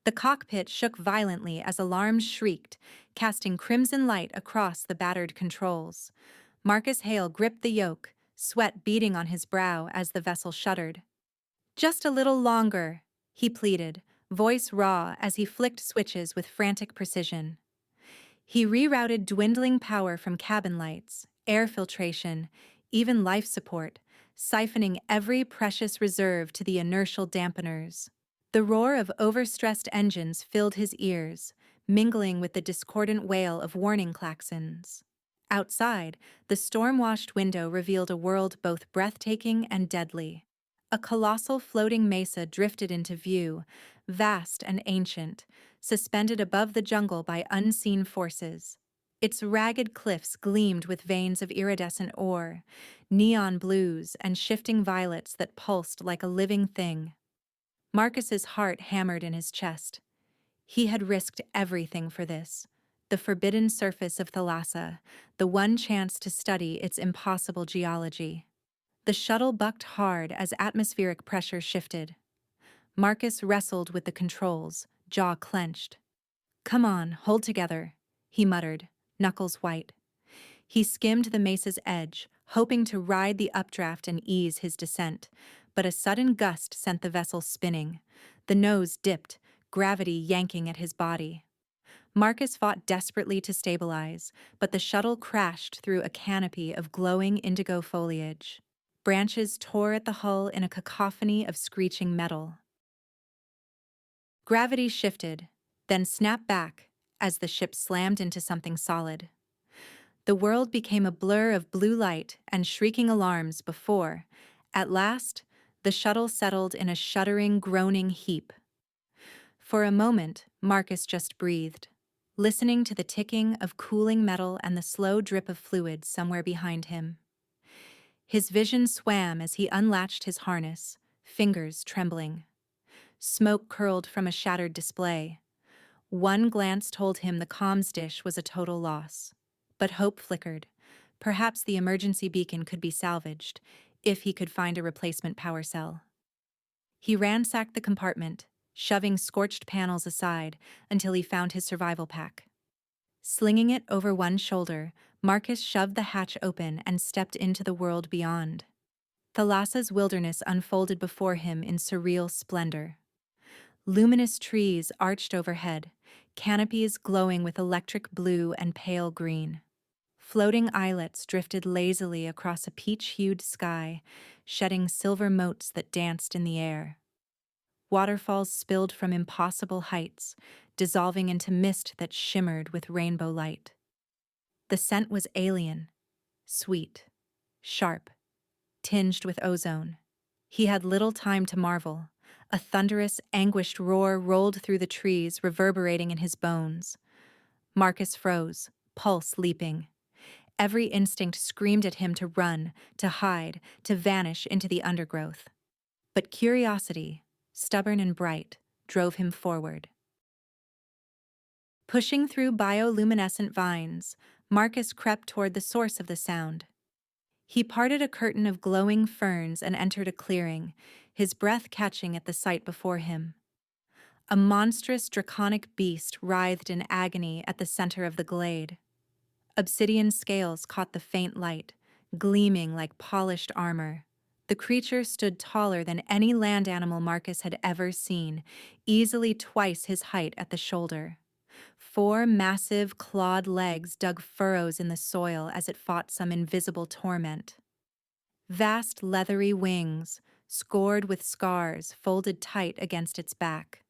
The cockpit shook violently as alarms shrieked, casting crimson light across the battered controls. Marcus Hale gripped the yoke, sweat beading on his brow as the vessel shuddered. "Just a little longer," he pleaded, voice raw as he flicked switches with frantic precision. He rerouted dwindling power from cabin lights, air filtration, even life support, siphoning every precious reserve to the inertial dampeners. The roar of overstressed engines filled his ears, mingling with the discordant wail of warning klaxons. Outside, the storm-washed window revealed a world both breathtaking and deadly. A colossal floating mesa drifted into view, vast and ancient, suspended above the jungle by unseen forces. Its ragged cliffs gleamed with veins of iridescent ore, neon blues and shifting violets that pulsed like a living thing. Marcus's heart hammered in his chest. He had risked everything for this. The forbidden surface of Thalassa, the one chance to study its impossible geology. The shuttle bucked hard as atmospheric pressure shifted. Marcus wrestled with the controls, jaw clenched. "Come on, hold together," he muttered, knuckles white. He skimmed the mesa's edge, hoping to ride the updraft and ease his descent, but a sudden gust sent the vessel spinning. The nose dipped, gravity yanking at his body. Marcus fought desperately to stabilize, but the shuttle crashed through a canopy of glowing indigo foliage. Branches tore at the hull in a cacophony of screeching metal. Gravity shifted, then snapped back as the ship slammed into something solid. The world became a blur of blue light and shrieking alarms before, at last, the shuttle settled in a shuddering, groaning heap. For a moment, Marcus just breathed, listening to the ticking of cooling metal and the slow drip of fluid somewhere behind him. His vision swam as he unlatched his harness, fingers trembling. Smoke curled from a shattered display. One glance told him the comms dish was a total loss. But hope flickered. Perhaps the emergency beacon could be salvaged, if he could find a replacement power cell. He ransacked the compartment, shoving scorched panels aside until he found his survival pack. Slinging it over one shoulder, Marcus shoved the hatch open and stepped into the world beyond. Thalassa's wilderness unfolded before him in surreal splendor. Luminous trees arched overhead, canopies glowing with electric blue and pale green. Floating islets drifted lazily across a peach-hued sky, shedding silver motes that danced in the air. Waterfalls spilled from impossible heights, dissolving into mist that shimmered with rainbow light. The scent was alien, sweet, sharp, tinged with ozone. He had little time to marvel. A thunderous, anguished roar rolled through the trees, reverberating in his bones. Marcus froze, pulse leaping. Every instinct screamed at him to run, to hide, to vanish into the undergrowth. But curiosity, stubborn and bright, drove him forward. Pushing through bioluminescent vines, Marcus crept toward the source of the sound. He parted a curtain of glowing ferns and entered a clearing, his breath catching at the sight before him. A monstrous draconic beast writhed in agony at the center of the glade. Obsidian scales caught the faint light, gleaming like polished armor. The creature stood taller than any land animal Marcus had ever seen, easily twice his height at the shoulder. 4 massive, clawed legs dug furrows in the soil as it fought some invisible torment. Vast, leathery wings, scored with scars, folded tight against its back.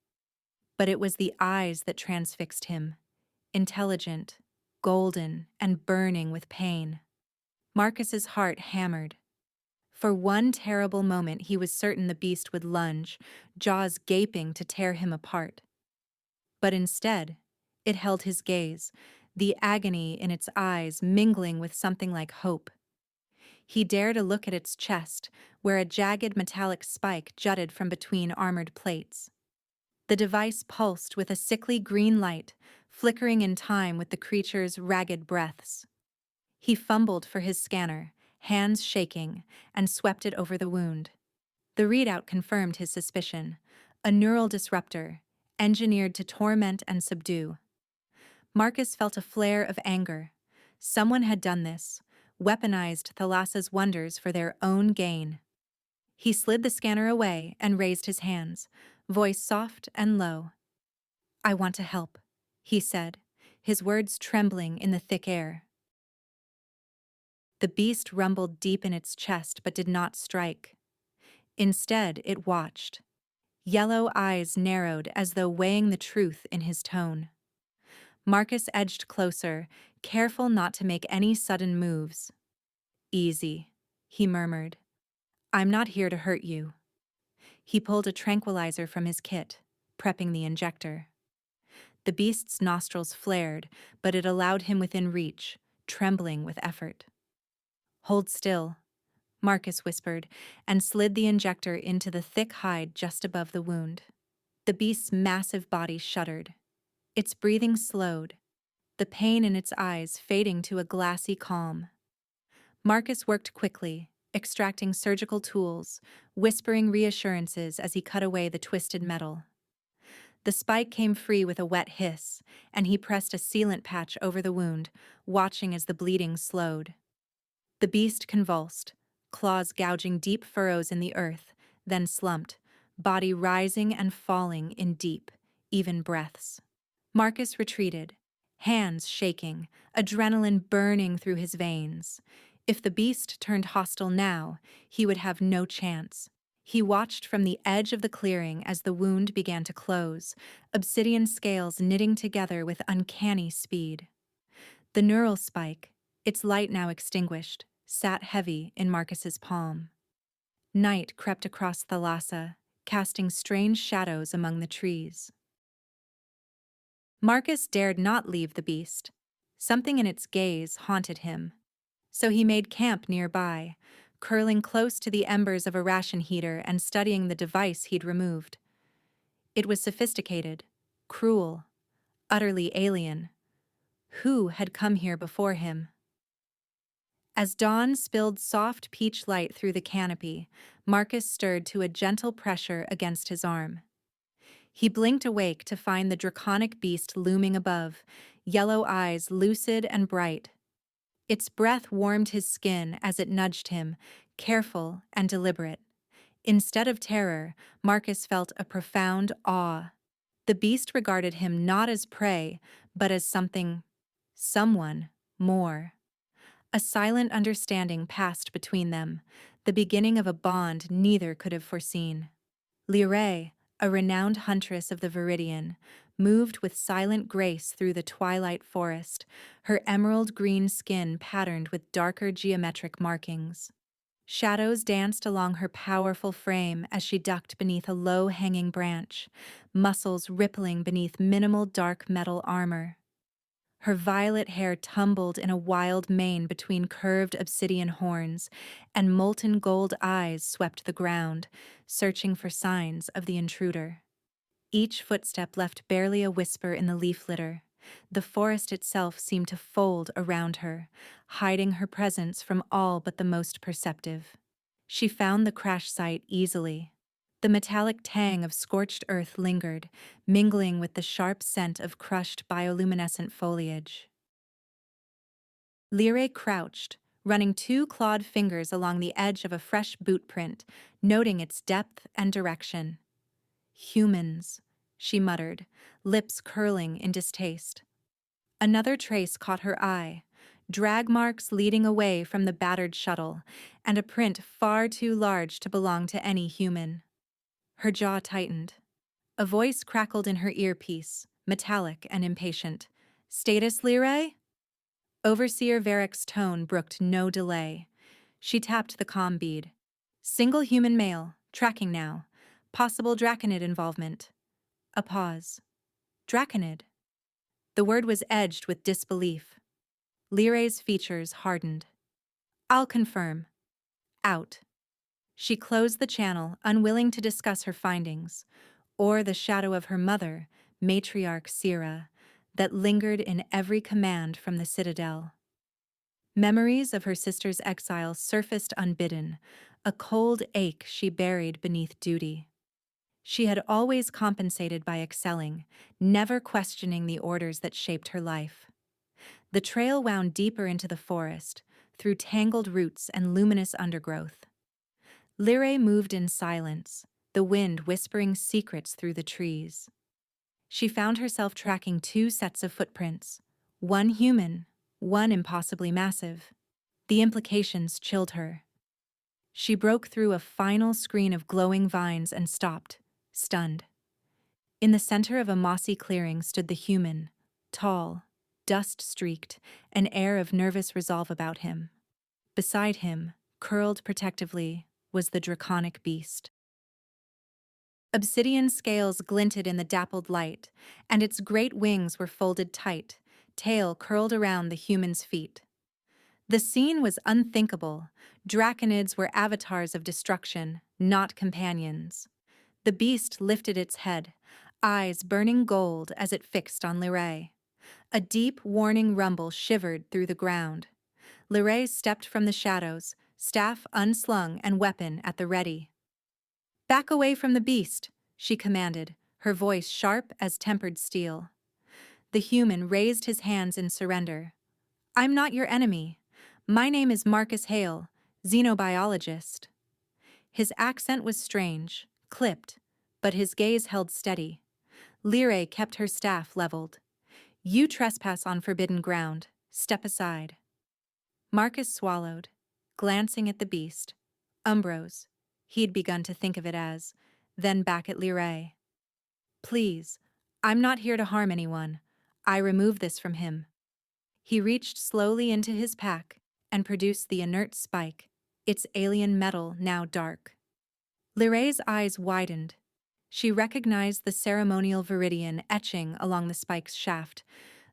But it was the eyes that transfixed him, intelligent, golden, and burning with pain. Marcus's heart hammered. For one terrible moment he was certain the beast would lunge, jaws gaping to tear him apart. But instead, it held his gaze, the agony in its eyes mingling with something like hope. He dared a look at its chest, where a jagged metallic spike jutted from between armored plates. The device pulsed with a sickly green light, flickering in time with the creature's ragged breaths. He fumbled for his scanner, hands shaking, and swept it over the wound. The readout confirmed his suspicion. A neural disruptor, engineered to torment and subdue. Marcus felt a flare of anger. Someone had done this, weaponized Thalassa's wonders for their own gain. He slid the scanner away and raised his hands, voice soft and low. "I want to help," he said, his words trembling in the thick air. The beast rumbled deep in its chest but did not strike. Instead, it watched. Yellow eyes narrowed as though weighing the truth in his tone. Marcus edged closer, careful not to make any sudden moves. "Easy," he murmured. "I'm not here to hurt you." He pulled a tranquilizer from his kit, prepping the injector. The beast's nostrils flared, but it allowed him within reach, trembling with effort. "Hold still," Marcus whispered, and slid the injector into the thick hide just above the wound. The beast's massive body shuddered. Its breathing slowed, the pain in its eyes fading to a glassy calm. Marcus worked quickly, extracting surgical tools, whispering reassurances as he cut away the twisted metal. The spike came free with a wet hiss, and he pressed a sealant patch over the wound, watching as the bleeding slowed. The beast convulsed, claws gouging deep furrows in the earth, then slumped, body rising and falling in deep, even breaths. Marcus retreated, hands shaking, adrenaline burning through his veins. If the beast turned hostile now, he would have no chance. He watched from the edge of the clearing as the wound began to close, obsidian scales knitting together with uncanny speed. The neural spike, its light now extinguished, sat heavy in Marcus's palm. Night crept across Thalassa, casting strange shadows among the trees. Marcus dared not leave the beast. Something in its gaze haunted him. So he made camp nearby, curling close to the embers of a ration heater and studying the device he'd removed. It was sophisticated, cruel, utterly alien. Who had come here before him? As dawn spilled soft peach light through the canopy, Marcus stirred to a gentle pressure against his arm. He blinked awake to find the draconic beast looming above, yellow eyes lucid and bright. Its breath warmed his skin as it nudged him, careful and deliberate. Instead of terror, Marcus felt a profound awe. The beast regarded him not as prey, but as someone more. A silent understanding passed between them, the beginning of a bond neither could have foreseen. Lyrae, a renowned huntress of the Viridian, moved with silent grace through the twilight forest, her emerald green skin patterned with darker geometric markings. Shadows danced along her powerful frame as she ducked beneath a low-hanging branch, muscles rippling beneath minimal dark metal armor. Her violet hair tumbled in a wild mane between curved obsidian horns, and molten gold eyes swept the ground, searching for signs of the intruder. Each footstep left barely a whisper in the leaf litter. The forest itself seemed to fold around her, hiding her presence from all but the most perceptive. She found the crash site easily. The metallic tang of scorched earth lingered, mingling with the sharp scent of crushed bioluminescent foliage. Lyrae crouched, running two clawed fingers along the edge of a fresh boot print, noting its depth and direction. "Humans," she muttered, lips curling in distaste. Another trace caught her eye, drag marks leading away from the battered shuttle, and a print far too large to belong to any human. Her jaw tightened. A voice crackled in her earpiece, metallic and impatient. "Status, Lyrae?" Overseer Varric's tone brooked no delay. She tapped the comm bead. "Single human male, tracking now. Possible Draconid involvement." A pause. Draconid? The word was edged with disbelief. Lyrae's features hardened. "I'll confirm. Out." She closed the channel, unwilling to discuss her findings, or the shadow of her mother, matriarch Sira, that lingered in every command from the citadel. Memories of her sister's exile surfaced unbidden, a cold ache she buried beneath duty. She had always compensated by excelling, never questioning the orders that shaped her life. The trail wound deeper into the forest, through tangled roots and luminous undergrowth. Lyrae moved in silence, the wind whispering secrets through the trees. She found herself tracking two sets of footprints, one human, one impossibly massive. The implications chilled her. She broke through a final screen of glowing vines and stopped, stunned. In the center of a mossy clearing stood the human, tall, dust-streaked, an air of nervous resolve about him. Beside him, curled protectively, was the draconic beast. Obsidian scales glinted in the dappled light, and its great wings were folded tight, tail curled around the human's feet. The scene was unthinkable. Draconids were avatars of destruction, not companions. The beast lifted its head, eyes burning gold as it fixed on Lyrae. A deep, warning rumble shivered through the ground. Lyrae stepped from the shadows, staff unslung and weapon at the ready. "Back away from the beast," she commanded, her voice sharp as tempered steel. The human raised his hands in surrender. "I'm not your enemy. My name is Marcus Hale, Xenobiologist." His accent was strange, clipped, but his gaze held steady. Lyrae kept her staff leveled. "You trespass on forbidden ground. Step aside." Marcus swallowed, glancing at the beast. Umbros, he'd begun to think of it as, then back at Lyrae. "Please, I'm not here to harm anyone. I remove this from him." He reached slowly into his pack and produced the inert spike, its alien metal now dark. Lyrae's eyes widened. She recognized the ceremonial viridian etching along the spike's shaft,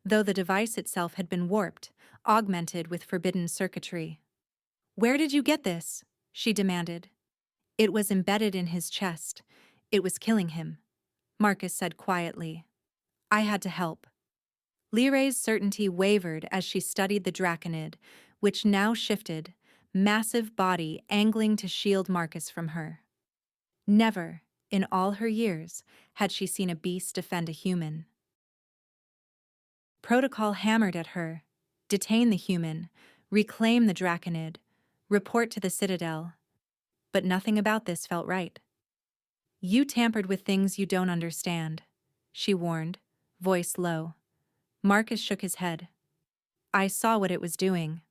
though the device itself had been warped, augmented with forbidden circuitry. "Where did you get this?" she demanded. "It was embedded in his chest. It was killing him," Marcus said quietly. "I had to help." Lyrae's certainty wavered as she studied the draconid, which now shifted, massive body angling to shield Marcus from her. Never, in all her years, had she seen a beast defend a human. Protocol hammered at her. Detain the human, reclaim the draconid, report to the Citadel. But nothing about this felt right. "You tampered with things you don't understand," she warned, voice low. Marcus shook his head. "I saw what it was doing.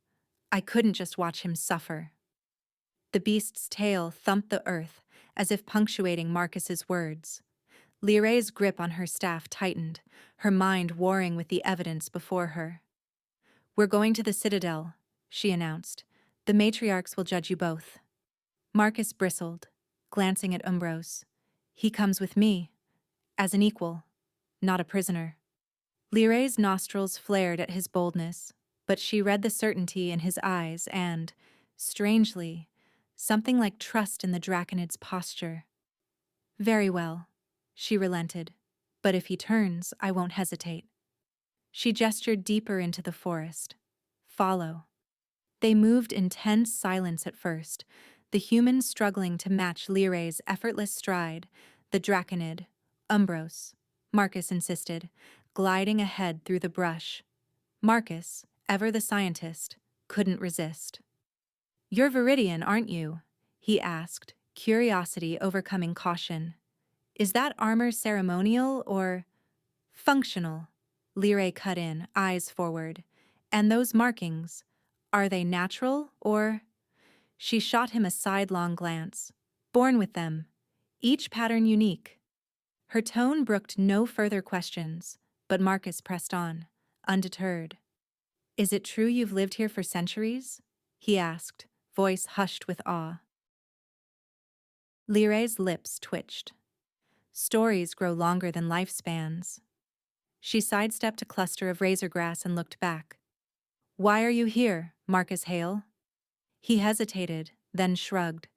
I couldn't just watch him suffer." The beast's tail thumped the earth, as if punctuating Marcus's words. Lyrae's grip on her staff tightened, her mind warring with the evidence before her. "We're going to the Citadel," she announced. "The matriarchs will judge you both." Marcus bristled, glancing at Umbros. "He comes with me, as an equal, not a prisoner." Lyrae's nostrils flared at his boldness, but she read the certainty in his eyes and, strangely, something like trust in the draconid's posture. "Very well," she relented, "but if he turns, I won't hesitate." She gestured deeper into the forest. "Follow." They moved in tense silence at first, the humans struggling to match Lyrae's effortless stride, the draconid, Umbros, Marcus insisted, gliding ahead through the brush. Marcus, ever the scientist, couldn't resist. "You're Viridian, aren't you?" he asked, curiosity overcoming caution. "Is that armor ceremonial or functional?" Lyrae cut in, eyes forward. "And those markings, are they natural or—" She shot him a sidelong glance. "Born with them. Each pattern unique." Her tone brooked no further questions, but Marcus pressed on, undeterred. "Is it true you've lived here for centuries?" he asked, voice hushed with awe. Lyrae's lips twitched. "Stories grow longer than lifespans." She sidestepped a cluster of razor grass and looked back. "Why are you here, Marcus Hale?" He hesitated, then shrugged.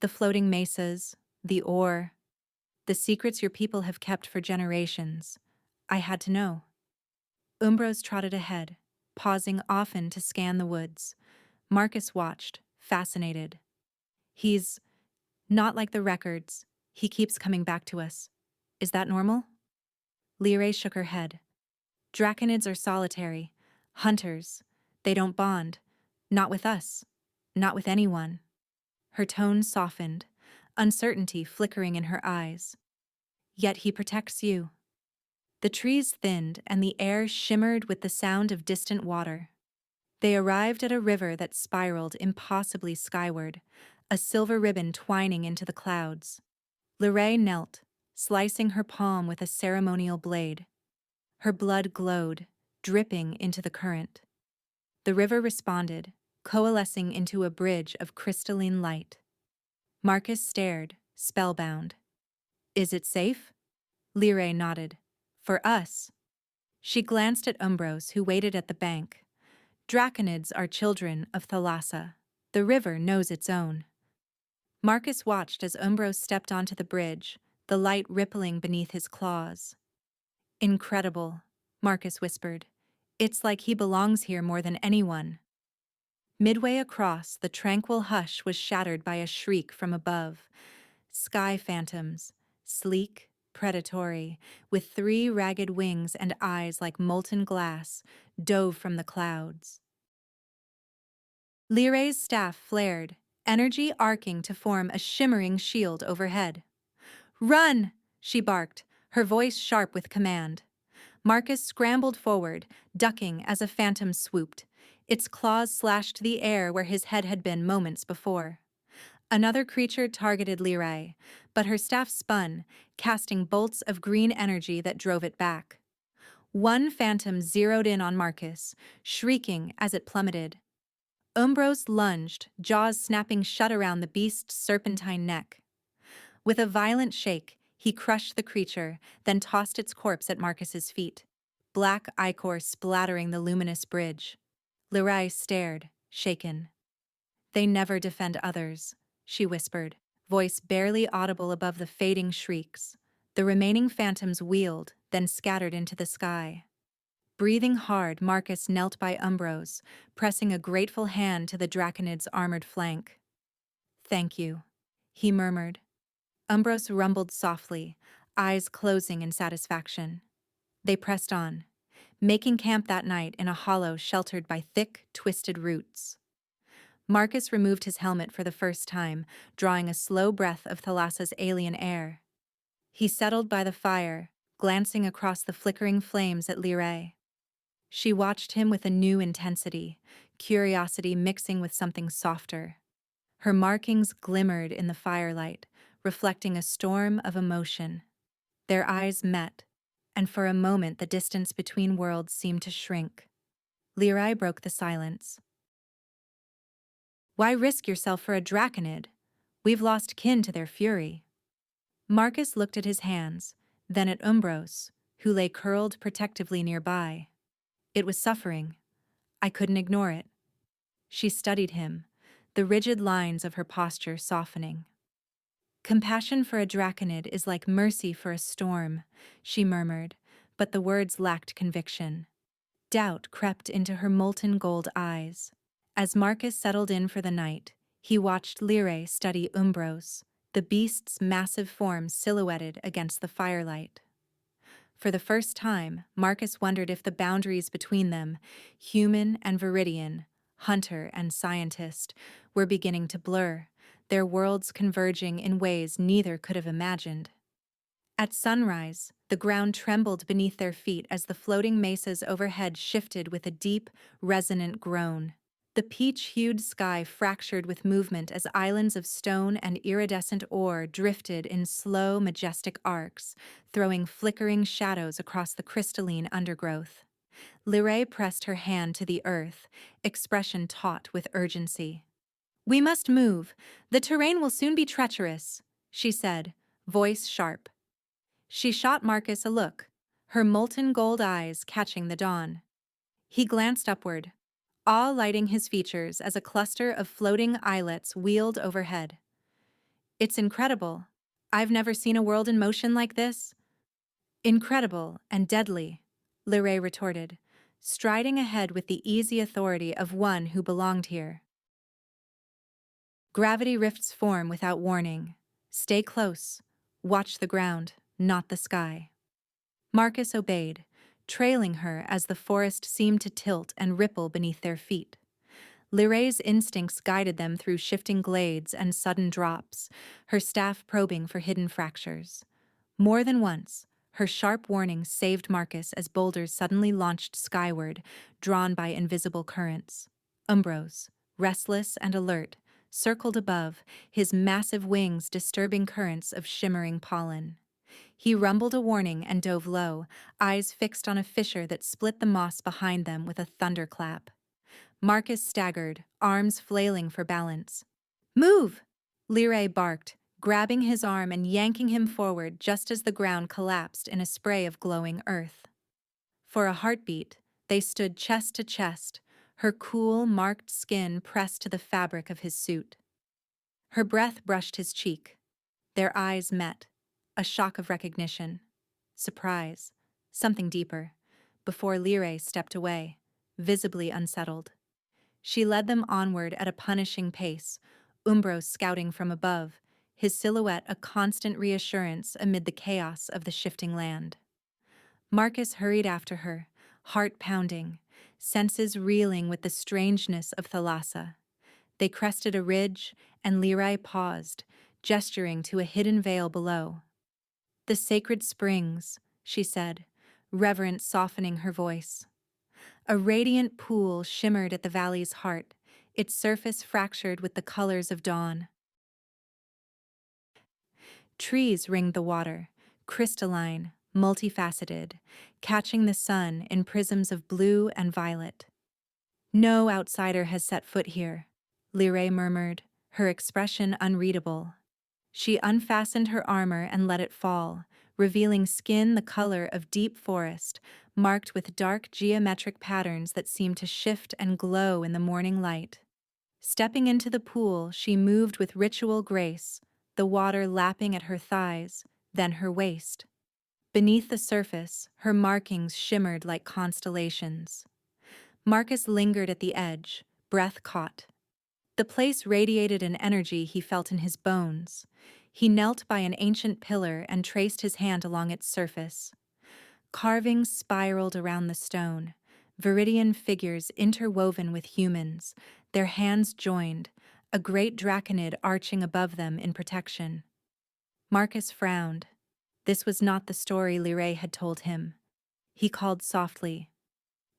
"The floating mesas, the ore, the secrets your people have kept for generations. I had to know." Umbros trotted ahead, pausing often to scan the woods. Marcus watched, fascinated. "He's not like the records. He keeps coming back to us. Is that normal? Lyrae shook her head. Draconids are solitary. Hunters. They don't bond. Not with us. Not with anyone. Her tone softened, uncertainty flickering in her eyes. Yet he protects you. The trees thinned and the air shimmered with the sound of distant water. They arrived at a river that spiraled impossibly skyward, a silver ribbon twining into the clouds. Lyrae knelt, slicing her palm with a ceremonial blade. Her blood glowed, dripping into the current. The river responded, coalescing into a bridge of crystalline light. Marcus stared, spellbound. Is it safe? Lyrae nodded. For us. She glanced at Umbros, who waited at the bank. Draconids are children of Thalassa. The river knows its own. Marcus watched as Umbros stepped onto the bridge, the light rippling beneath his claws. Incredible, Marcus whispered. It's like he belongs here more than anyone. Midway across, the tranquil hush was shattered by a shriek from above. Sky phantoms, sleek, predatory, with 3 ragged wings and eyes like molten glass, dove from the clouds. Lyrae's staff flared, energy arcing to form a shimmering shield overhead. Run! She barked, her voice sharp with command. Marcus scrambled forward, ducking as a phantom swooped. Its claws slashed the air where his head had been moments before. Another creature targeted Lyrae, but her staff spun, casting bolts of green energy that drove it back. One phantom zeroed in on Marcus, shrieking as it plummeted. Umbros lunged, jaws snapping shut around the beast's serpentine neck. With a violent shake, he crushed the creature, then tossed its corpse at Marcus's feet, black ichor splattering the luminous bridge. Lyrae stared, shaken. They never defend others, she whispered, voice barely audible above the fading shrieks. The remaining phantoms wheeled, then scattered into the sky. Breathing hard, Marcus knelt by Umbros, pressing a grateful hand to the draconid's armored flank. Thank you, he murmured. Umbros rumbled softly, eyes closing in satisfaction. They pressed on, making camp that night in a hollow sheltered by thick, twisted roots. Marcus removed his helmet for the first time, drawing a slow breath of Thalassa's alien air. He settled by the fire, glancing across the flickering flames at Lyrae. She watched him with a new intensity, curiosity mixing with something softer. Her markings glimmered in the firelight, reflecting a storm of emotion. Their eyes met, and for a moment the distance between worlds seemed to shrink. Lyrae broke the silence. Why risk yourself for a draconid? We've lost kin to their fury. Marcus looked at his hands, then at Umbros, who lay curled protectively nearby. It was suffering. I couldn't ignore it. She studied him, the rigid lines of her posture softening. Compassion for a draconid is like mercy for a storm, she murmured, but the words lacked conviction. Doubt crept into her molten gold eyes. As Marcus settled in for the night, he watched Lyrae study Umbros, the beast's massive form silhouetted against the firelight. For the first time, Marcus wondered if the boundaries between them, human and viridian, hunter and scientist, were beginning to blur, their worlds converging in ways neither could have imagined. At sunrise, the ground trembled beneath their feet as the floating mesas overhead shifted with a deep, resonant groan. The peach-hued sky fractured with movement as islands of stone and iridescent ore drifted in slow, majestic arcs, throwing flickering shadows across the crystalline undergrowth. Lyrae pressed her hand to the earth, expression taut with urgency. We must move. The terrain will soon be treacherous, she said, voice sharp. She shot Marcus a look, her molten gold eyes catching the dawn. He glanced upward, awe lighting his features as a cluster of floating islets wheeled overhead. It's incredible. I've never seen a world in motion like this. Incredible and deadly, Lyrae retorted, striding ahead with the easy authority of one who belonged here. Gravity rifts form without warning. Stay close, Watch the ground, not the sky. Marcus obeyed, trailing her as the forest seemed to tilt and ripple beneath their feet. Lyray's instincts guided them through shifting glades and sudden drops, her staff probing for hidden fractures. More than once, her sharp warning saved Marcus as boulders suddenly launched skyward, drawn by invisible currents. Umbros, restless and alert, circled above, his massive wings disturbing currents of shimmering pollen. He rumbled a warning and dove low, eyes fixed on a fissure that split the moss behind them with a thunderclap. Marcus staggered, arms flailing for balance. "Move!" Lyrae barked, grabbing his arm and yanking him forward just as the ground collapsed in a spray of glowing earth. For a heartbeat, they stood chest to chest, her cool, marked skin pressed to the fabric of his suit. Her breath brushed his cheek. Their eyes met, a shock of recognition, surprise, something deeper, before Lyrae stepped away, visibly unsettled. She led them onward at a punishing pace, Umbros scouting from above, his silhouette a constant reassurance amid the chaos of the shifting land. Marcus hurried after her, heart pounding, senses reeling with the strangeness of Thalassa. They crested a ridge, and Lyrae paused, gesturing to a hidden vale below. "The sacred springs," she said, reverence softening her voice. A radiant pool shimmered at the valley's heart, its surface fractured with the colors of dawn. Trees ringed the water, crystalline, multifaceted, catching the sun in prisms of blue and violet. "No outsider has set foot here," Lyrae murmured, her expression unreadable. She unfastened her armor and let it fall, revealing skin the color of deep forest, marked with dark geometric patterns that seemed to shift and glow in the morning light. Stepping into the pool, she moved with ritual grace, the water lapping at her thighs, then her waist. Beneath the surface, her markings shimmered like constellations. Marcus lingered at the edge, breath caught. The place radiated an energy he felt in his bones. He knelt by an ancient pillar and traced his hand along its surface. Carvings spiraled around the stone, viridian figures interwoven with humans, their hands joined, a great draconid arching above them in protection. Marcus frowned. This was not the story Lyrae had told him. He called softly,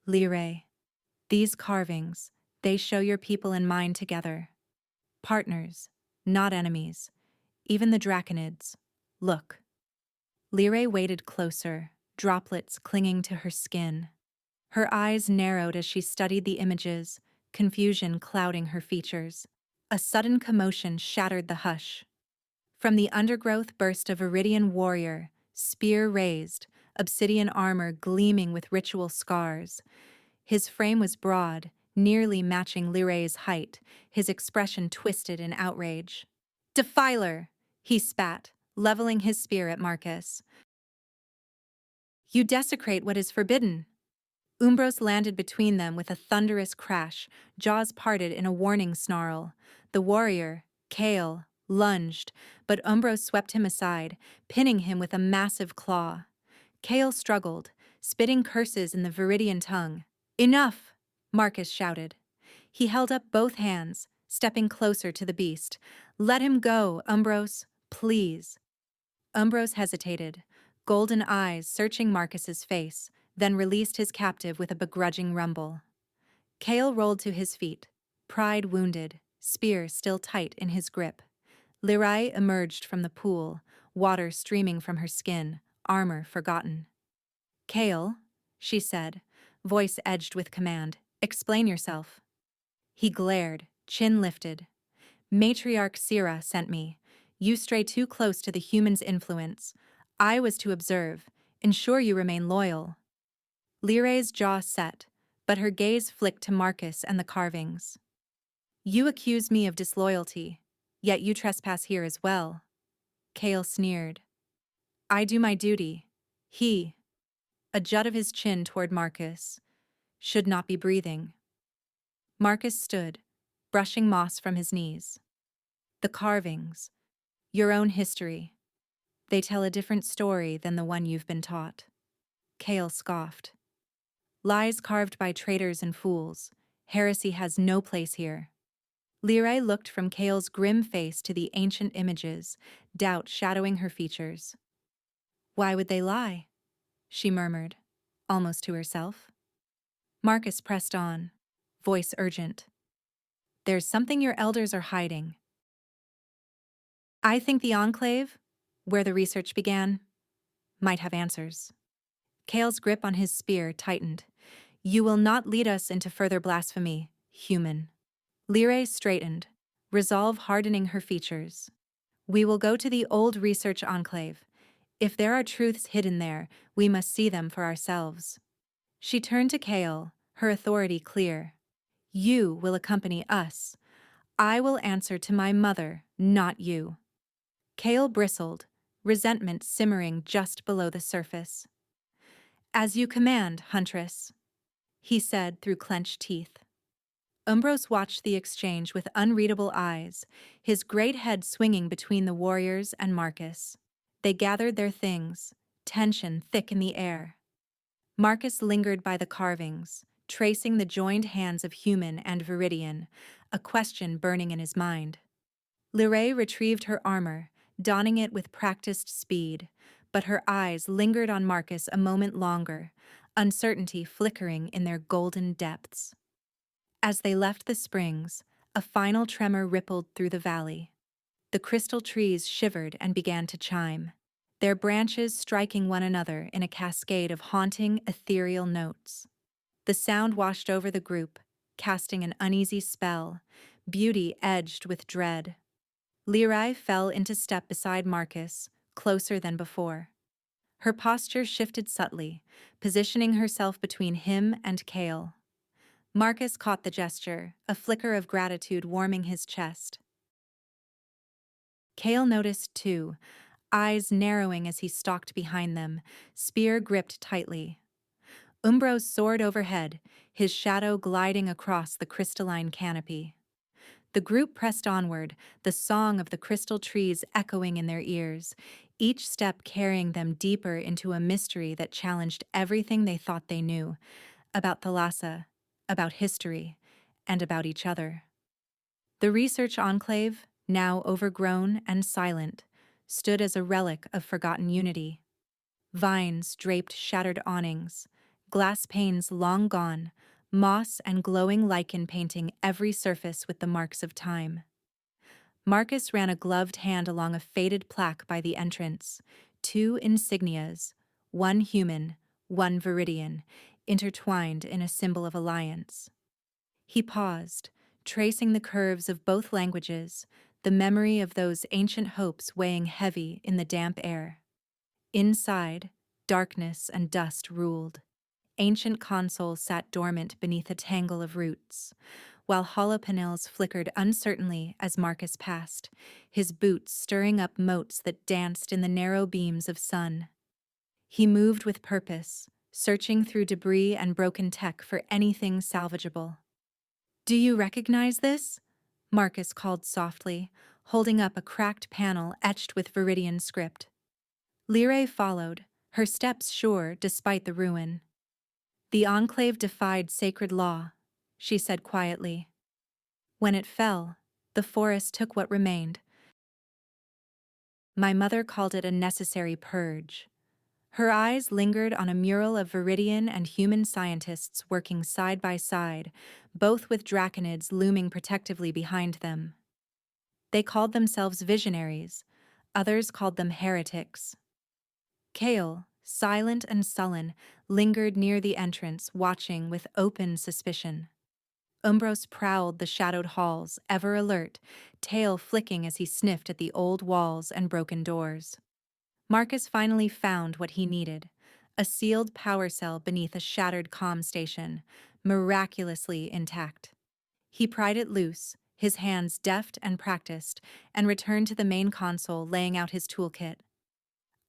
"Lyrae, these carvings, they show your people and mine together. Partners, not enemies. Even the draconids. Look." Lyrae waded closer, droplets clinging to her skin. Her eyes narrowed as she studied the images, confusion clouding her features. A sudden commotion shattered the hush. From the undergrowth burst a Viridian warrior, spear raised, obsidian armor gleaming with ritual scars. His frame was broad, nearly matching Lyrae's height, his expression twisted in outrage. "Defiler!" he spat, leveling his spear at Marcus. "You desecrate what is forbidden." Umbros landed between them with a thunderous crash, jaws parted in a warning snarl. The warrior, Kale, lunged, but Umbros swept him aside, pinning him with a massive claw. Kale struggled, spitting curses in the Viridian tongue. "Enough!" Marcus shouted. He held up both hands, stepping closer to the beast. "Let him go, Umbros, please." Umbros hesitated, golden eyes searching Marcus's face, then released his captive with a begrudging rumble. Kale rolled to his feet, pride wounded, spear still tight in his grip. Lyrae emerged from the pool, water streaming from her skin, armor forgotten. "Kale," she said, voice edged with command, "explain yourself." He glared, chin lifted. "Matriarch Syrah sent me. You stray too close to the human's influence. I was to observe, ensure you remain loyal." Lyrae's jaw set, but her gaze flicked to Marcus and the carvings. "You accuse me of disloyalty, yet you trespass here as well." Kale sneered. "I do my duty. He," a jut of his chin toward Marcus, "should not be breathing." Marcus stood, brushing moss from his knees. "The carvings. Your own history. They tell a different story than the one you've been taught. Kale scoffed. Lies carved by traitors and fools. Heresy has no place here. Lyrae looked from Kale's grim face to the ancient images, doubt shadowing her features. Why would they lie? She murmured, almost to herself. Marcus pressed on, voice urgent. There's something your elders are hiding. I think the Enclave, where the research began, might have answers. Kale's grip on his spear tightened. You will not lead us into further blasphemy, human. Lyrae straightened, resolve hardening her features. We will go to the old research enclave. If there are truths hidden there, we must see them for ourselves. She turned to Kale, her authority clear. You will accompany us. I will answer to my mother, not you. Kale bristled, resentment simmering just below the surface. As you command, Huntress, he said through clenched teeth. Umbros watched the exchange with unreadable eyes, his great head swinging between the warriors and Marcus. They gathered their things, tension thick in the air. Marcus lingered by the carvings, tracing the joined hands of human and Viridian, a question burning in his mind. Lyrae retrieved her armor, donning it with practiced speed, but her eyes lingered on Marcus a moment longer, uncertainty flickering in their golden depths. As they left the springs, a final tremor rippled through the valley. The crystal trees shivered and began to chime, their branches striking one another in a cascade of haunting, ethereal notes. The sound washed over the group, casting an uneasy spell, beauty edged with dread. Lyrae fell into step beside Marcus, closer than before. Her posture shifted subtly, positioning herself between him and Kale. Marcus caught the gesture, a flicker of gratitude warming his chest. Kale noticed too, eyes narrowing as he stalked behind them, spear gripped tightly. Umbros soared overhead, his shadow gliding across the crystalline canopy. The group pressed onward, the song of the crystal trees echoing in their ears, each step carrying them deeper into a mystery that challenged everything they thought they knew, about Thalassa, about history, and about each other. The research enclave, now overgrown and silent, stood as a relic of forgotten unity. Vines draped shattered awnings, glass panes long gone, moss and glowing lichen painting every surface with the marks of time. Marcus ran a gloved hand along a faded plaque by the entrance, two insignias, one human, one Viridian, intertwined in a symbol of alliance. He paused, tracing the curves of both languages, the memory of those ancient hopes weighing heavy in the damp air. Inside, darkness and dust ruled. Ancient consoles sat dormant beneath a tangle of roots, while hollow panels flickered uncertainly as Marcus passed, his boots stirring up motes that danced in the narrow beams of sun. He moved with purpose, searching through debris and broken tech for anything salvageable. Do you recognize this? Marcus called softly, holding up a cracked panel etched with Viridian script. Lyrae followed, her steps sure despite the ruin. The Enclave defied sacred law, she said quietly. When it fell, the forest took what remained. My mother called it a necessary purge. Her eyes lingered on a mural of Viridian and human scientists working side by side, both with draconids looming protectively behind them. They called themselves visionaries, others called them heretics. Kale, silent and sullen, lingered near the entrance, watching with open suspicion. Umbros prowled the shadowed halls, ever alert, tail flicking as he sniffed at the old walls and broken doors. Marcus finally found what he needed, a sealed power cell beneath a shattered comm station, miraculously intact. He pried it loose, his hands deft and practiced, and returned to the main console, laying out his toolkit.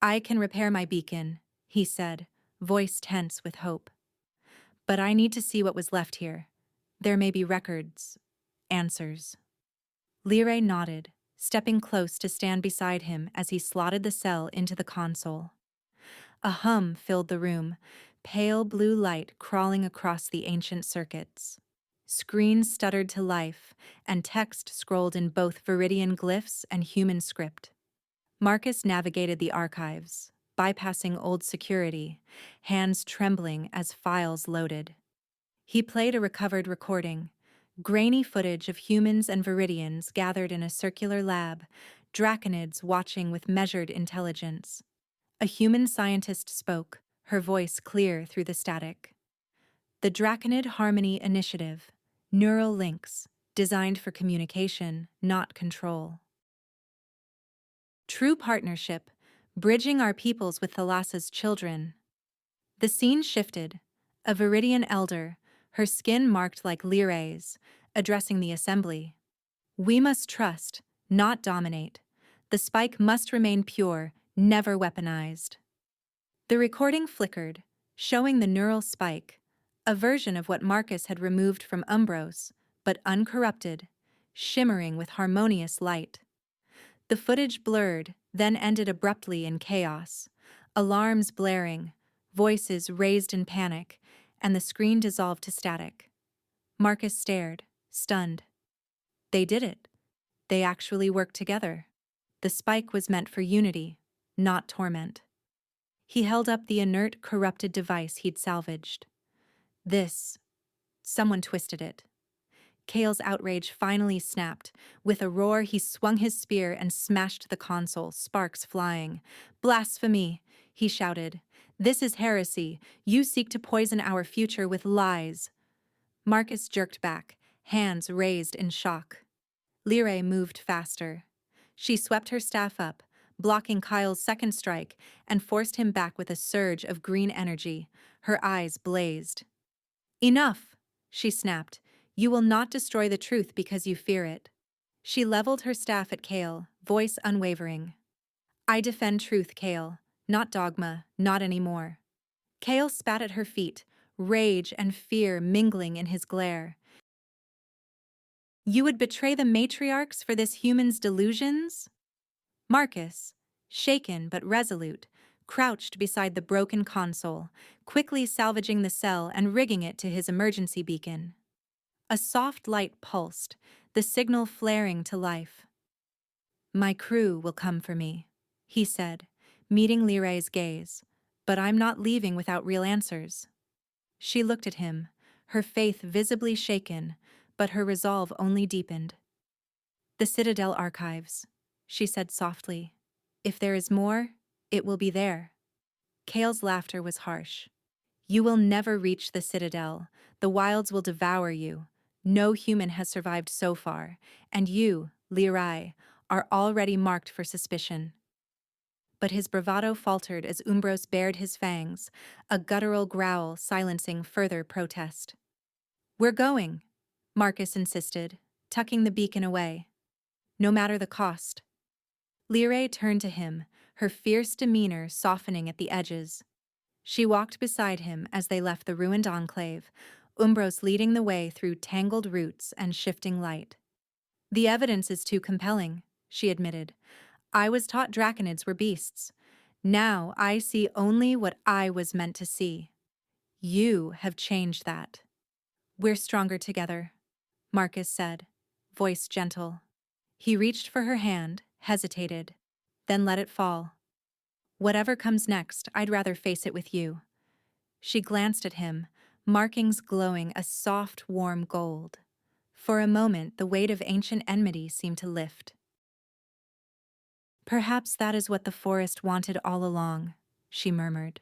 I can repair my beacon, he said, voice tense with hope. But I need to see what was left here. There may be records, answers. Lyrae nodded, stepping close to stand beside him as he slotted the cell into the console. A hum filled the room, pale blue light crawling across the ancient circuits. Screens stuttered to life, and text scrolled in both Viridian glyphs and human script. Marcus navigated the archives, bypassing old security, hands trembling as files loaded. He played a recovered recording, grainy footage of humans and Viridians gathered in a circular lab, draconids watching with measured intelligence. A human scientist spoke, her voice clear through the static. The Draconid Harmony Initiative, neural links, designed for communication, not control. True partnership, bridging our peoples with Thalassa's children. The scene shifted. A Viridian elder, her skin marked like Lyray's, addressing the assembly. We must trust, not dominate. The spike must remain pure, never weaponized. The recording flickered, showing the neural spike, a version of what Marcus had removed from Umbros, but uncorrupted, shimmering with harmonious light. The footage blurred, then ended abruptly in chaos, alarms blaring, voices raised in panic, and the screen dissolved to static. Marcus stared, stunned. They did it. They actually worked together. The spike was meant for unity, not torment. He held up the inert, corrupted device he'd salvaged. Someone twisted it. Kale's outrage finally snapped. With a roar, he swung his spear and smashed the console, sparks flying. Blasphemy, he shouted. This is heresy. You seek to poison our future with lies. Marcus jerked back, hands raised in shock. Lyrae moved faster. She swept her staff up, blocking Kyle's second strike, and forced him back with a surge of green energy. Her eyes blazed. Enough, she snapped. You will not destroy the truth because you fear it. She leveled her staff at Kale, voice unwavering. I defend truth, Kale, not dogma, not anymore. Kale spat at her feet, rage and fear mingling in his glare. You would betray the matriarchs for this human's delusions? Marcus, shaken but resolute, crouched beside the broken console, quickly salvaging the cell and rigging it to his emergency beacon. A soft light pulsed, the signal flaring to life. My crew will come for me, he said, meeting Lyray's gaze, but I'm not leaving without real answers. She looked at him, her faith visibly shaken, but her resolve only deepened. The Citadel archives, she said softly. If there is more, it will be there. Kale's laughter was harsh. You will never reach the Citadel. The wilds will devour you. No human has survived so far, and you, Lyrae, are already marked for suspicion. But his bravado faltered as Umbros bared his fangs, a guttural growl silencing further protest. We're going, Marcus insisted, tucking the beacon away. No matter the cost. Lyrae turned to him, her fierce demeanor softening at the edges. She walked beside him as they left the ruined enclave, Umbros leading the way through tangled roots and shifting light. The evidence is too compelling, she admitted. I was taught draconids were beasts. Now I see only what I was meant to see. You have changed that. We're stronger together, Marcus said, voice gentle. He reached for her hand, hesitated, then let it fall. Whatever comes next, I'd rather face it with you. She glanced at him, markings glowing a soft, warm gold. For a moment, the weight of ancient enmity seemed to lift. Perhaps that is what the forest wanted all along, she murmured.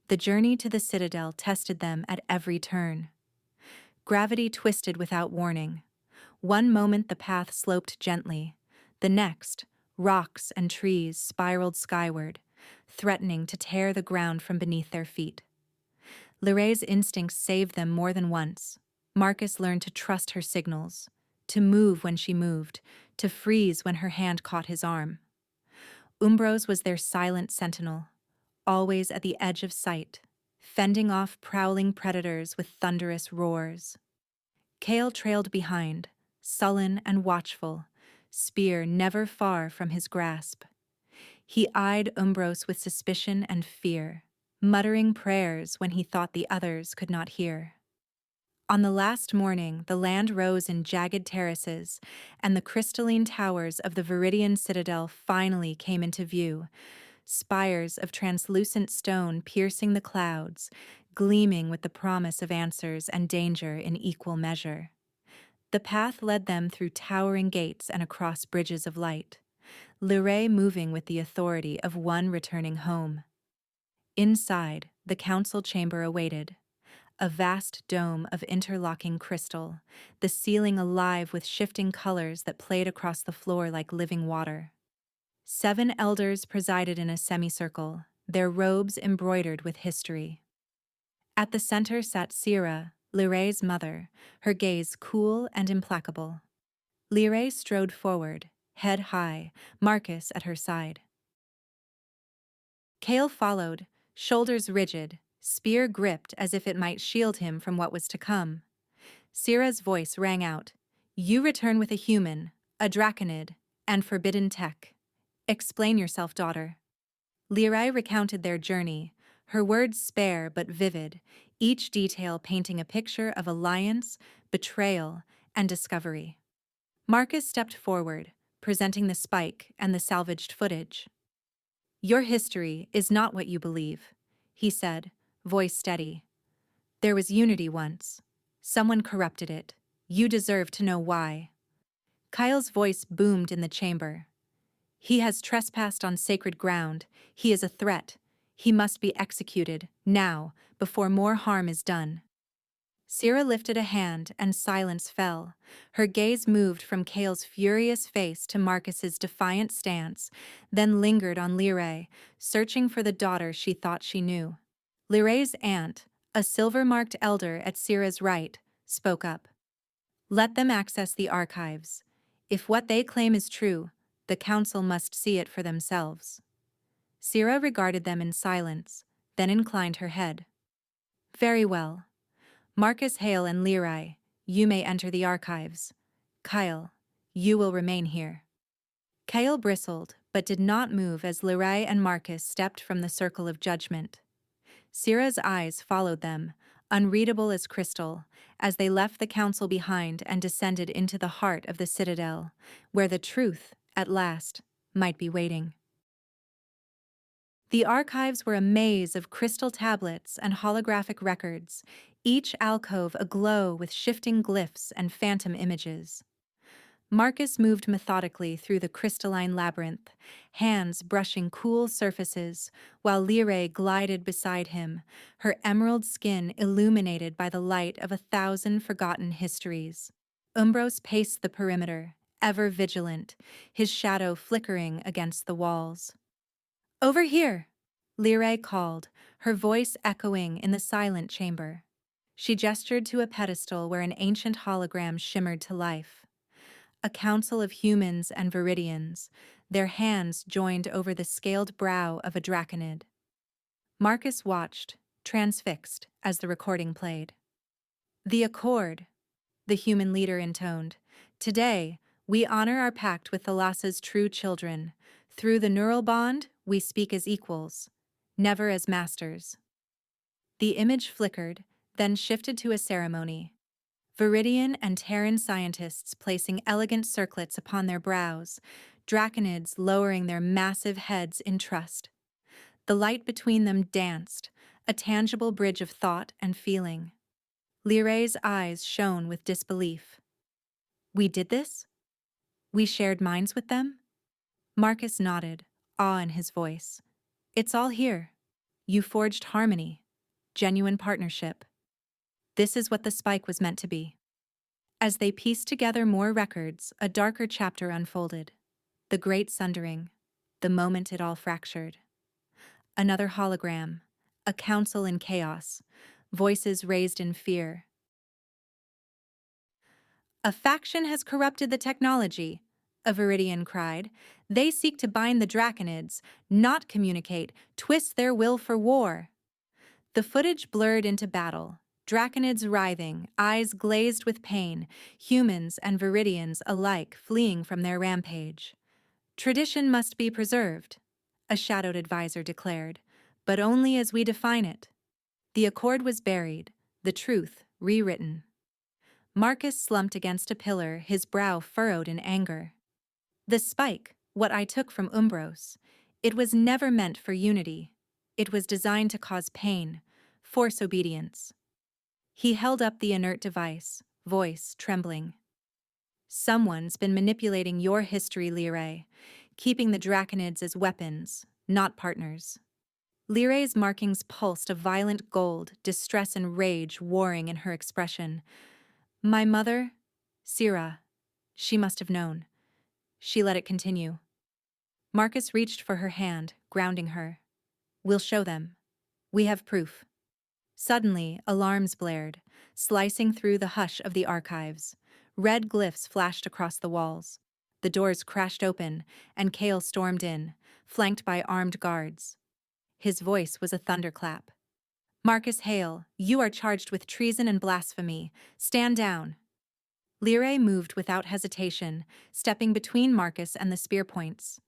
The journey to the Citadel tested them at every turn. Gravity twisted without warning. One moment the path sloped gently. The next, rocks and trees spiraled skyward, threatening to tear the ground from beneath their feet. Lyray's instincts saved them more than once. Marcus learned to trust her signals, to move when she moved, to freeze when her hand caught his arm. Umbros was their silent sentinel, always at the edge of sight, fending off prowling predators with thunderous roars. Kale trailed behind, sullen and watchful, spear never far from his grasp. He eyed Umbros with suspicion and fear, muttering prayers when he thought the others could not hear. On the last morning, the land rose in jagged terraces, and the crystalline towers of the Viridian citadel finally came into view, spires of translucent stone piercing the clouds, gleaming with the promise of answers and danger in equal measure. The path led them through towering gates and across bridges of light, Liray moving with the authority of one returning home. Inside, the council chamber awaited, a vast dome of interlocking crystal, the ceiling alive with shifting colors that played across the floor like living water. 7 elders presided in a semicircle, their robes embroidered with history. At the center sat Sira, Liray's mother, her gaze cool and implacable. Liray strode forward, head high, Marcus at her side. Kale followed, shoulders rigid, spear gripped as if it might shield him from what was to come. Sira's voice rang out, "You return with a human, a draconid, and forbidden tech. Explain yourself, daughter." Liray recounted their journey, her words spare but vivid, each detail painting a picture of alliance, betrayal, and discovery. Marcus stepped forward, presenting the spike and the salvaged footage. "Your history is not what you believe," he said, voice steady. "There was unity once. Someone corrupted it. You deserve to know why." Kyle's voice boomed in the chamber. "He has trespassed on sacred ground. He is a threat. He must be executed, now, before more harm is done." Sira lifted a hand and silence fell. Her gaze moved from Kale's furious face to Marcus's defiant stance, then lingered on Liray, searching for the daughter she thought she knew. Liray's aunt, a silver-marked elder at Sira's right, spoke up. "Let them access the archives. If what they claim is true, the council must see it for themselves." Sira regarded them in silence, then inclined her head. "Very well. Marcus Hale and Liray, you may enter the archives. Kyle, you will remain here." Kyle bristled, but did not move as Liray and Marcus stepped from the circle of judgment. Sira's eyes followed them, unreadable as crystal, as they left the council behind and descended into the heart of the citadel, where the truth, at last, might be waiting. The archives were a maze of crystal tablets and holographic records, each alcove aglow with shifting glyphs and phantom images. Marcus moved methodically through the crystalline labyrinth, hands brushing cool surfaces, while Liray glided beside him, her emerald skin illuminated by the light of 1,000 forgotten histories. Umbros paced the perimeter, ever vigilant, his shadow flickering against the walls. "Over here!" Liray called, her voice echoing in the silent chamber. She gestured to a pedestal where an ancient hologram shimmered to life. A council of humans and Viridians, their hands joined over the scaled brow of a draconid. Marcus watched, transfixed, as the recording played. "The Accord," the human leader intoned. "Today, we honor our pact with Thalassa's true children. Through the neural bond, we speak as equals, never as masters." The image flickered, then shifted to a ceremony. Viridian and Terran scientists placing elegant circlets upon their brows, draconids lowering their massive heads in trust. The light between them danced, a tangible bridge of thought and feeling. Liray's eyes shone with disbelief. "We did this? We shared minds with them?" Marcus nodded, awe in his voice. "It's all here. You forged harmony, genuine partnership. This is what the spike was meant to be." As they pieced together more records, a darker chapter unfolded. The Great Sundering, the moment it all fractured. Another hologram, a council in chaos, voices raised in fear. "A faction has corrupted the technology," a Viridian cried. "They seek to bind the draconids, not communicate, twist their will for war." The footage blurred into battle, Draconids writhing, eyes glazed with pain, humans and Viridians alike fleeing from their rampage. Tradition must be preserved, a shadowed advisor declared, but only as we define it. The accord was buried, the truth rewritten. Marcus slumped against a pillar, his brow furrowed in anger. The spike, what I took from Umbros, it was never meant for unity. It was designed to cause pain, force obedience. He held up the inert device, voice trembling. Someone's been manipulating your history, Lyrae, keeping the Draconids as weapons, not partners. Lyrae's markings pulsed a violent gold, distress and rage warring in her expression. My mother, Sira, she must have known. She let it continue. Marcus reached for her hand, grounding her. We'll show them. We have proof. Suddenly, alarms blared, slicing through the hush of the archives. Red glyphs flashed across the walls. The doors crashed open, and Kale stormed in, flanked by armed guards. His voice was a thunderclap. Marcus Hale, you are charged with treason and blasphemy. Stand down. Lyrae moved without hesitation, stepping between Marcus and the spear points.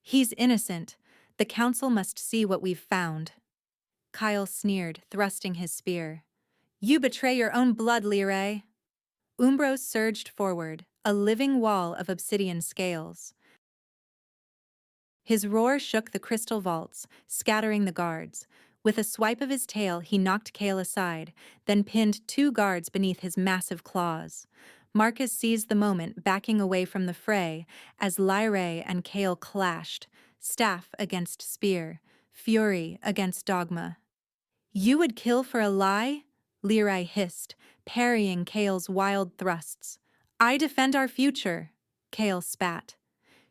He's innocent. The council must see what we've found. Kyle sneered, thrusting his spear. You betray your own blood, Lyrae. Umbros surged forward, a living wall of obsidian scales. His roar shook the crystal vaults, scattering the guards. With a swipe of his tail, he knocked Kale aside, then pinned 2 guards beneath his massive claws. Marcus seized the moment, backing away from the fray, as Lyrae and Kale clashed, staff against spear, fury against dogma. You would kill for a lie? Lyrae hissed, parrying Kale's wild thrusts. I defend our future, Kale spat.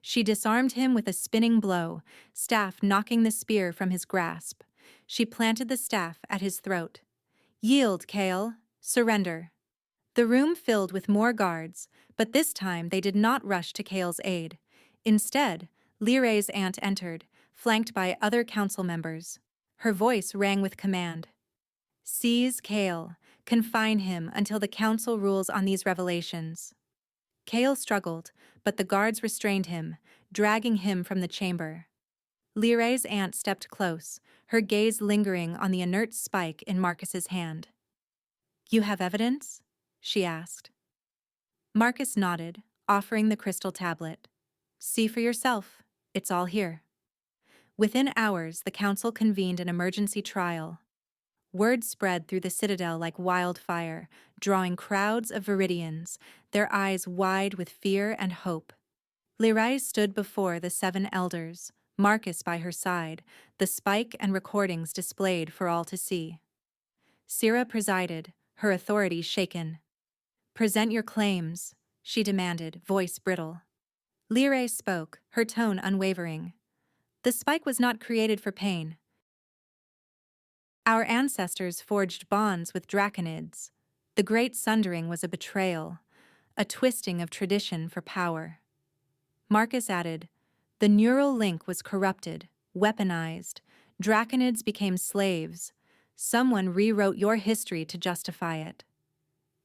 She disarmed him with a spinning blow, staff knocking the spear from his grasp. She planted the staff at his throat. Yield, Kale. Surrender. The room filled with more guards, but this time they did not rush to Kale's aid. Instead, Lyrae's aunt entered, flanked by other council members. Her voice rang with command. Seize Kale. Confine him until the council rules on these revelations. Kale struggled, but the guards restrained him, dragging him from the chamber. Lyrae's aunt stepped close, her gaze lingering on the inert spike in Marcus's hand. You have evidence? She asked. Marcus nodded, offering the crystal tablet. See for yourself. It's all here. Within hours, the council convened an emergency trial. Word spread through the citadel like wildfire, drawing crowds of Viridians, their eyes wide with fear and hope. Lyrae stood before the 7 elders, Marcus by her side, the spike and recordings displayed for all to see. Sira presided, her authority shaken. Present your claims, she demanded, voice brittle. Lyrae spoke, her tone unwavering. The spike was not created for pain. Our ancestors forged bonds with Draconids. The Great Sundering was a betrayal, a twisting of tradition for power. Marcus added, the neural link was corrupted, weaponized. Draconids became slaves. Someone rewrote your history to justify it.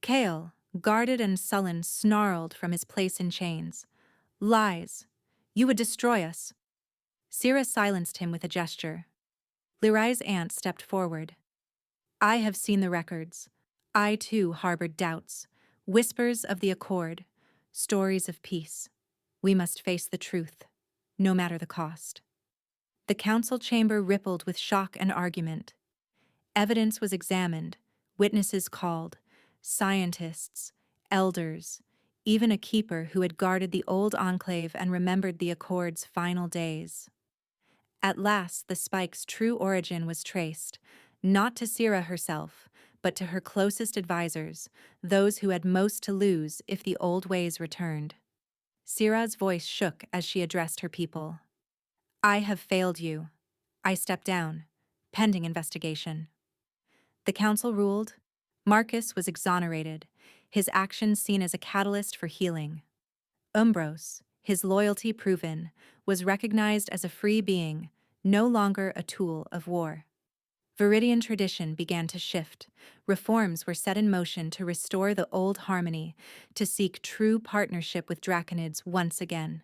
Kale, guarded and sullen, snarled from his place in chains. Lies. You would destroy us. Sira silenced him with a gesture. Lyrae's aunt stepped forward. I have seen the records. I too harbored doubts. Whispers of the accord. Stories of peace. We must face the truth, no matter the cost. The council chamber rippled with shock and argument. Evidence was examined, witnesses called, scientists, elders, even a keeper who had guarded the old enclave and remembered the Accord's final days. At last, the spike's true origin was traced, not to Sira herself, but to her closest advisors, those who had most to lose if the old ways returned. Sira's voice shook as she addressed her people. I have failed you. I step down, pending investigation. The council ruled. Marcus was exonerated, his actions seen as a catalyst for healing. Umbros, his loyalty proven, was recognized as a free being, no longer a tool of war. Viridian tradition began to shift. Reforms were set in motion to restore the old harmony, to seek true partnership with Draconids once again.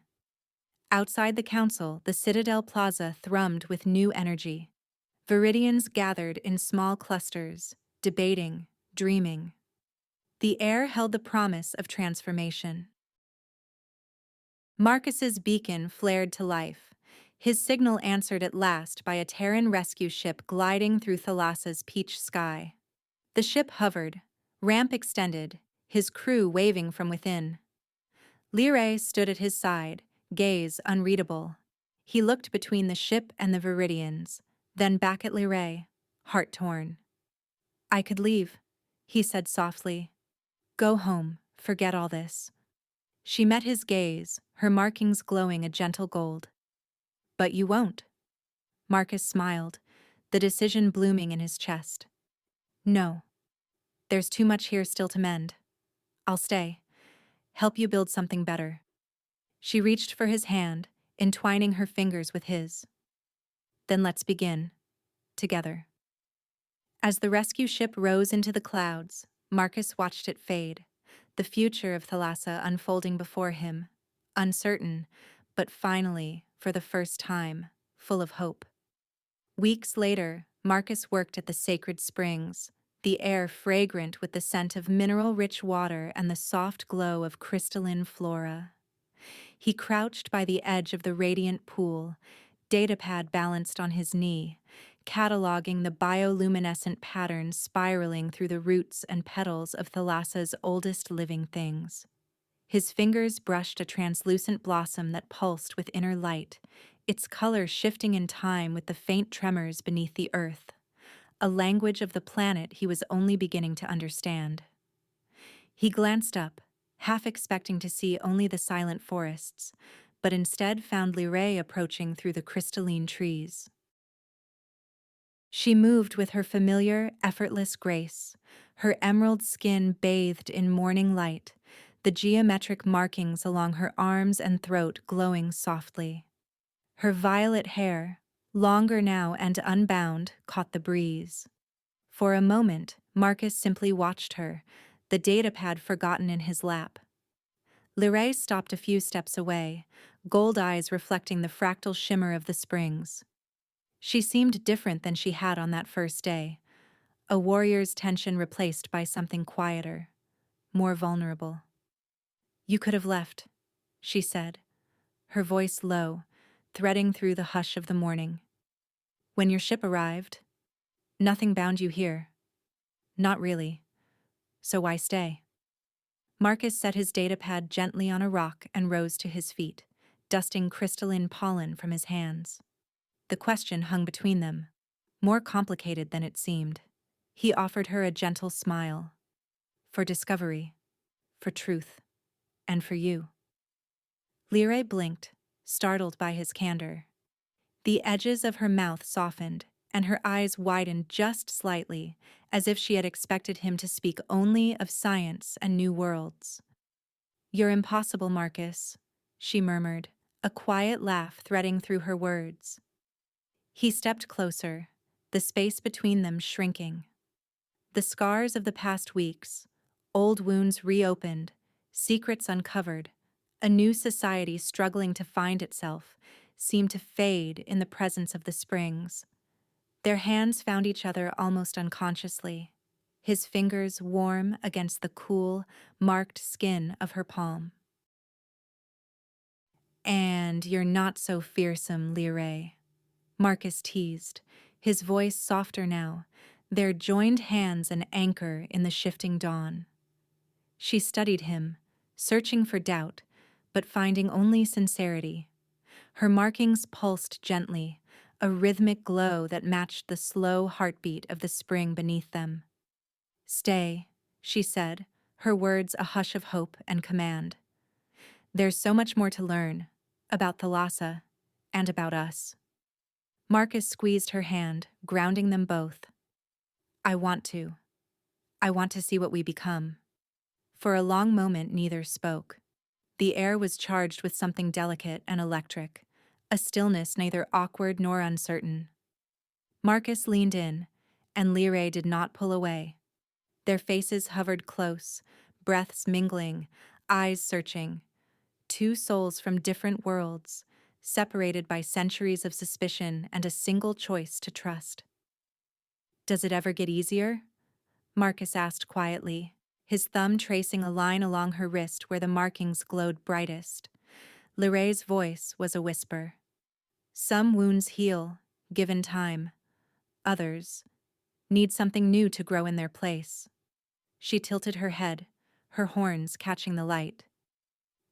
Outside the council, the Citadel Plaza thrummed with new energy. Viridians gathered in small clusters, debating, dreaming. The air held the promise of transformation. Marcus's beacon flared to life, his signal answered at last by a Terran rescue ship gliding through Thalassa's peach sky. The ship hovered, ramp extended, his crew waving from within. Lyrae stood at his side, gaze unreadable. He looked between the ship and the Viridians, then back at Lyrae, heart torn. "I could leave," he said softly. "Go home, forget all this." She met his gaze, her markings glowing a gentle gold. "But you won't." Marcus smiled, the decision blooming in his chest. "No. There's too much here still to mend. I'll stay. Help you build something better." She reached for his hand, entwining her fingers with his. "Then let's begin. Together." As the rescue ship rose into the clouds, Marcus watched it fade, the future of Thalassa unfolding before him, uncertain, but finally, for the first time, full of hope. Weeks later, Marcus worked at the sacred springs, the air fragrant with the scent of mineral-rich water and the soft glow of crystalline flora. He crouched by the edge of the radiant pool, datapad balanced on his knee, cataloging the bioluminescent patterns spiraling through the roots and petals of Thalassa's oldest living things. His fingers brushed a translucent blossom that pulsed with inner light, its color shifting in time with the faint tremors beneath the earth, a language of the planet he was only beginning to understand. He glanced up, half expecting to see only the silent forests, but instead found Lyrae approaching through the crystalline trees. She moved with her familiar, effortless grace, her emerald skin bathed in morning light, the geometric markings along her arms and throat glowing softly. Her violet hair, longer now and unbound, caught the breeze. For a moment, Marcus simply watched her, the datapad forgotten in his lap. Lyrae stopped a few steps away, gold eyes reflecting the fractal shimmer of the springs. She seemed different than she had on that first day, a warrior's tension replaced by something quieter, more vulnerable. "You could have left," she said, her voice low, threading through the hush of the morning. "When your ship arrived, nothing bound you here. Not really. So why stay?" Marcus set his datapad gently on a rock and rose to his feet, dusting crystalline pollen from his hands. The question hung between them, more complicated than it seemed. He offered her a gentle smile. "For discovery, for truth, and for you." Lyrae blinked, startled by his candor. The edges of her mouth softened, and her eyes widened just slightly, as if she had expected him to speak only of science and new worlds. "You're impossible, Marcus," she murmured, a quiet laugh threading through her words. He stepped closer, the space between them shrinking. The scars of the past weeks, old wounds reopened, secrets uncovered, a new society struggling to find itself, seemed to fade in the presence of the springs. Their hands found each other almost unconsciously, his fingers warm against the cool, marked skin of her palm. "And you're not so fearsome, Lyrae," Marcus teased, his voice softer now, their joined hands an anchor in the shifting dawn. She studied him, searching for doubt, but finding only sincerity. Her markings pulsed gently, a rhythmic glow that matched the slow heartbeat of the spring beneath them. "Stay," she said, her words a hush of hope and command. "There's so much more to learn, about Thalassa, and about us." Marcus squeezed her hand, grounding them both. "I want to. I want to see what we become." For a long moment neither spoke. The air was charged with something delicate and electric, a stillness neither awkward nor uncertain. Marcus leaned in, and Lyrae did not pull away. Their faces hovered close, breaths mingling, eyes searching. Two souls from different worlds, separated by centuries of suspicion and a single choice to trust. "Does it ever get easier?" Marcus asked quietly, his thumb tracing a line along her wrist where the markings glowed brightest. Lyrae's voice was a whisper. "Some wounds heal, given time. Others need something new to grow in their place." She tilted her head, her horns catching the light.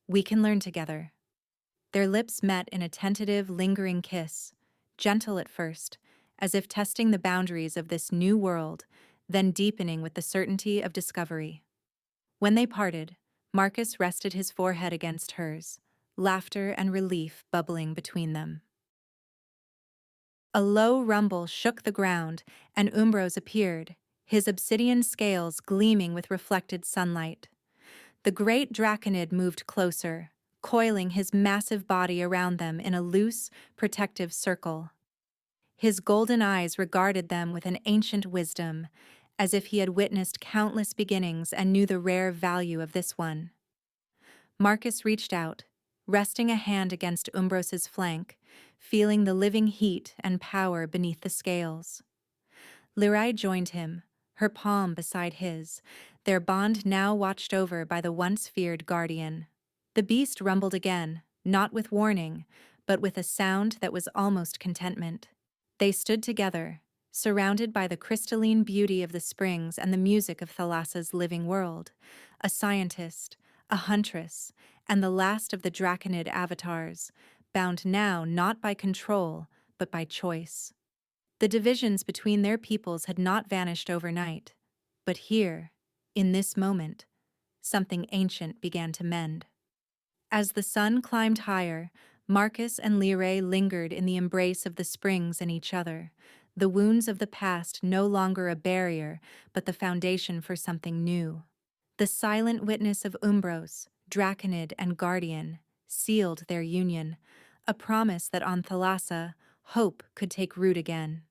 "We can learn together." Their lips met in a tentative, lingering kiss, gentle at first, as if testing the boundaries of this new world, then deepening with the certainty of discovery. When they parted, Marcus rested his forehead against hers, laughter and relief bubbling between them. A low rumble shook the ground, and Umbros appeared, his obsidian scales gleaming with reflected sunlight. The great draconid moved closer, coiling his massive body around them in a loose, protective circle. His golden eyes regarded them with an ancient wisdom, as if he had witnessed countless beginnings and knew the rare value of this one. Marcus reached out, resting a hand against Umbros's flank, feeling the living heat and power beneath the scales. Lyrae joined him, her palm beside his, their bond now watched over by the once feared guardian. The beast rumbled again, not with warning, but with a sound that was almost contentment. They stood together, surrounded by the crystalline beauty of the springs and the music of Thalassa's living world, a scientist, a huntress, and the last of the draconid avatars, bound now not by control, but by choice. The divisions between their peoples had not vanished overnight, but here, in this moment, something ancient began to mend. As the sun climbed higher, Marcus and Lyrae lingered in the embrace of the springs and each other, the wounds of the past no longer a barrier, but the foundation for something new. The silent witness of Umbros, Draconid and Guardian, sealed their union, a promise that on Thalassa, hope could take root again.